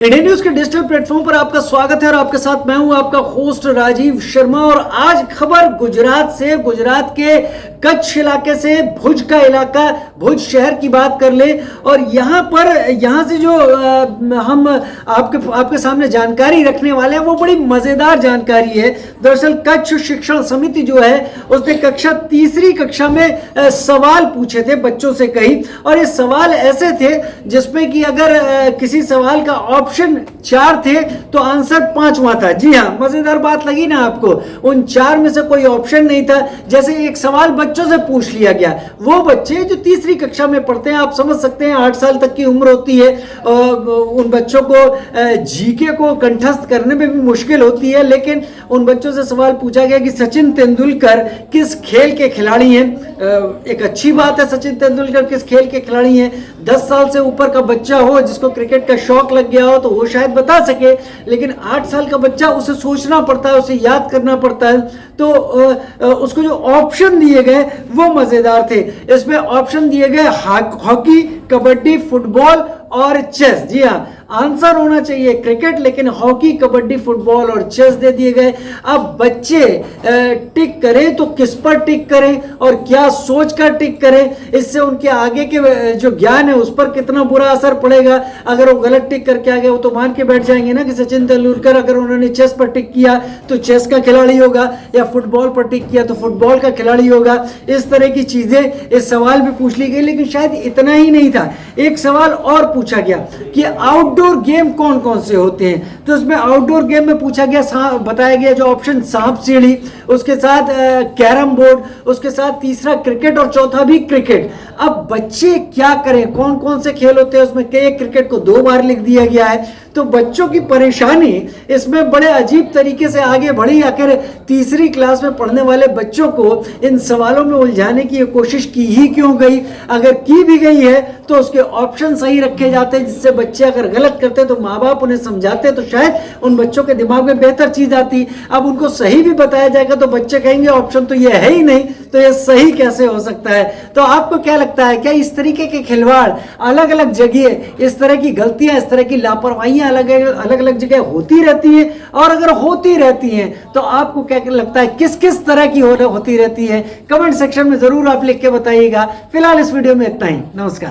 Indian news के digital platform पर आपका स्वागत है और आपके साथ मैं हूं आपका होस्ट राजीव शर्मा। और आज खबर गुजरात से, गुजरात के कच्छ इलाके से, भुज का इलाका, भुज शहर की बात कर ले। और यहाँ से जो हम आपके सामने जानकारी रखने वाले हैं वो बड़ी मजेदार जानकारी है। दरअसल कच्छ शिक्षण समिति जो है उसने तीसरी कक्षा में सवाल पूछे थे बच्चों से कई, और ये सवाल ऐसे थे जिसमें कि अगर किसी सवाल का ऑप्शन 4 थे तो आंसर 5वां था। जी हाँ, मजेदार बात लगी ना आपको? उन 4 में से कोई ऑप्शन नहीं था। जैसे एक सवाल बच्चों से पूछ लिया गया, वो बच्चे जो तीसरी कक्षा में पढ़ते हैं, आप समझ सकते हैं 8 साल तक की उम्र होती है, उन बच्चों को जीके को कंठस्थ करने में भी मुश्किल होती है। लेकिन उन बच्चों से सवाल पूछा गया कि सचिन तेंदुलकर किस खेल के खिलाड़ी हैं। एक अच्छी बात है, सचिन तेंदुलकर किस खेल के खिलाड़ी हैं। 10 साल से ऊपर का बच्चा हो जिसको क्रिकेट का शौक लग गया हो तो वो शायद बता सके, लेकिन 8 साल का बच्चा, उसे सोचना पड़ता है, उसे याद करना पड़ता है। तो उसको जो ऑप्शन दिए गए वो मजेदार थे। इसमें ऑप्शन दिए गए हॉकी, कबड्डी, फुटबॉल और चेस। जी हाँ, आंसर होना चाहिए क्रिकेट, लेकिन हॉकी, कबड्डी, फुटबॉल और चेस दे दिए गए। अब बच्चे टिक करें तो किस पर टिक करें और क्या सोच कर टिक करें, इससे उनके आगे के जो ज्ञान है उस पर कितना बुरा असर पड़ेगा। अगर वो गलत टिक करके आ गए, वो तो मान के बैठ जाएंगे ना कि सचिन तेंदुलकर अगर उन्होंने चेस पर टिक किया तो चेस का खिलाड़ी होगा, या फुटबॉल पर टिक किया तो फुटबॉल का खिलाड़ी होगा। इस तरह की चीजें इस सवाल में पूछ ली गई। लेकिन शायद इतना ही नहीं था, एक सवाल और पूछा गया कि आउटडोर गेम कौन कौन से होते हैं। तो इसमें आउटडोर गेम में पूछा गया, बताया गया जो ऑप्शन सांप सीढ़ी, उसके साथ कैरम बोर्ड, उसके साथ तीसरा क्रिकेट और चौथा भी क्रिकेट। अब बच्चे क्या करें, कौन कौन से खेल होते हैं उसमें? क्रिकेट को 2 बार लिख दिया गया है। तो बच्चों की परेशानी इसमें बड़े अजीब तरीके से आगे बढ़ी। आखिर तीसरी क्लास में पढ़ने वाले बच्चों को इन सवालों में उलझाने की कोशिश की ही क्यों गई? अगर की भी गई है तो उसके ऑप्शन सही रखे जाते हैं, जिससे बच्चे अगर गलत करते तो माँ बाप उन्हें समझाते तो शायद उन बच्चों के दिमाग में बेहतर चीज आती। अब उनको सही भी बताया जाएगा तो बच्चे कहेंगे ऑप्शन तो ये है ही नहीं, तो ये सही कैसे हो सकता है? तो आपको क्या लगता है, क्या इस तरीके के खिलवाड़ अलग अलग जगह, इस तरह की गलतियां, इस तरह की लापरवाहियां अलग अलग जगह होती रहती हैं? और अगर होती रहती हैं तो आपको क्या लगता है किस किस तरह की होती रहती है? कमेंट सेक्शन में जरूर आप लिख के बताइएगा। फिलहाल इस वीडियो में इतना ही। नमस्कार।